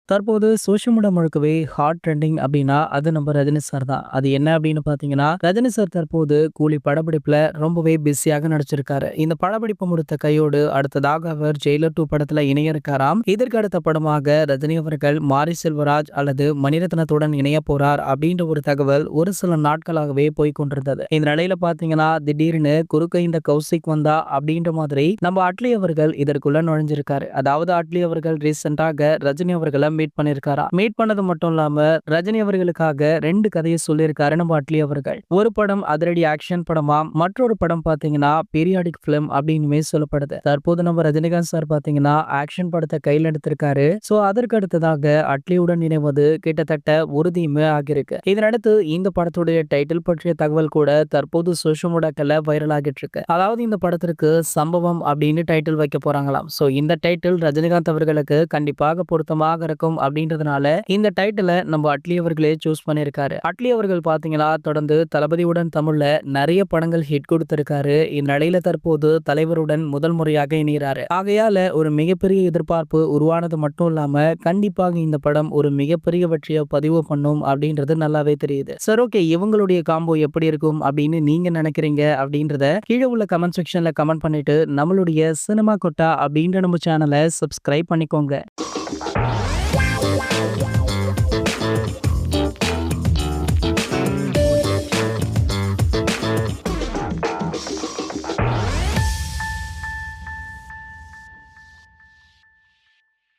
தற்போது social media முழுக்கவே hot trending அப்படின்னா அது நம்ம ரஜினி சார் தான். அது என்ன அப்படின்னு பார்த்தீங்கன்னா, ரஜினி சார் தற்போது கூலி படப்பிடிப்புல ரொம்பவே பிஸியாக நடிச்சிருக்காரு. இந்த படப்பிடிப்பு முடித்த கையோடு அடுத்ததாக அவர் ஜெயிலர் 2 படத்துல இணைய இருக்காராம். இதற்கு அடுத்த படமாக ரஜினி அவர்கள் மாரி செல்வராஜ் அல்லது மணிரத்னத்துடன் இணைய போறார் அப்படின்ற ஒரு தகவல் ஒரு சில நாட்களாகவே போய் கொண்டிருந்தது. இந்த நிலையில பார்த்தீங்கன்னா, திடீர்னு குறுக்க இந்த கௌசிக் வந்தா அப்படின்ற மாதிரி நம்ம அட்லி அவர்கள் இதற்குள்ள நுழைஞ்சிருக்காரு. அதாவது அட்லி அவர்கள் ரீசெண்டாக ரஜினி அவர்களை மீட் பண்ணிருக்காரா. மீட் பண்ணது மட்டும் இல்லாம ரஜினி அவர்களுக்காக 2 கதையை சொல்லியிருக்காரு நம்ம அட்லி அவர்கள். ஒரு படம் அதிரடி ஆக்ஷன் படமா, மற்றொரு படம் பாத்தீங்கன்னா பீரியாடிக் பிலிம் அப்படின்னு சொல்லப்படுது. தற்போது நம்ம ரஜினிகாந்த் சார் பாத்தீங்கன்னா ஆக்ஷன் படத்தை கையில் எடுத்திருக்காரு. சோ அதற்கு அடுத்ததாக அட்லியுடன் இணைவது கிட்டத்தட்ட உறுதியுமே ஆகியிருக்கு. இதனடுத்து இந்த படத்துடைய டைட்டில் பற்றிய தகவல் கூட தற்போது சோஷியல் மீடியாக்கள்ல வைரல் ஆகிட்டு இருக்கு. அதாவது இந்த படத்திற்கு சம்பவம் அப்படின்னு டைட்டில் வைக்க போறாங்களாம். சோ இந்த டைட்டில் ரஜினிகாந்த் அவர்களுக்கு கண்டிப்பாக பொருத்தமாக இருக்கும் அப்படின்றதுனால இந்த டைட்டிலை நம்ம அட்லி அவர்களே சூஸ் பண்ணியிருக்காரு. அட்லி அவர்கள் பாத்தீங்கன்னா தொடர்ந்து தளபதியுடன் தமிழ்ல நிறைய படங்கள் ஹிட் கொடுத்திருக்காரு. இந்நிலையில தற்போது தலைவருடன் முதல் முறையாக இணைகிறாரு. ஆகையால ஒரு மிகப்பெரிய எதிர்பார்ப்பு உருவானது மட்டும் இல்லாம கண்டிப்பாக இந்த படம் ஒரு மிகப்பெரிய வெற்றியை பதிவு பண்ணும் அப்படின்றது நல்லாவே தெரியுது. சரி, ஓகே, இவங்களுடைய காம்போ எப்படி இருக்கும் அப்படின்னு நீங்க நினைக்கிறீங்க அப்படின்றத கீழே உள்ள கமெண்ட் செக்ஷன்ல கமெண்ட் பண்ணிட்டு நம்மளுடைய சினிமா கொட்டா அப்படின்ற நம்ம சேனலை சப்ஸ்கிரைப் பண்ணிக்கோங்க.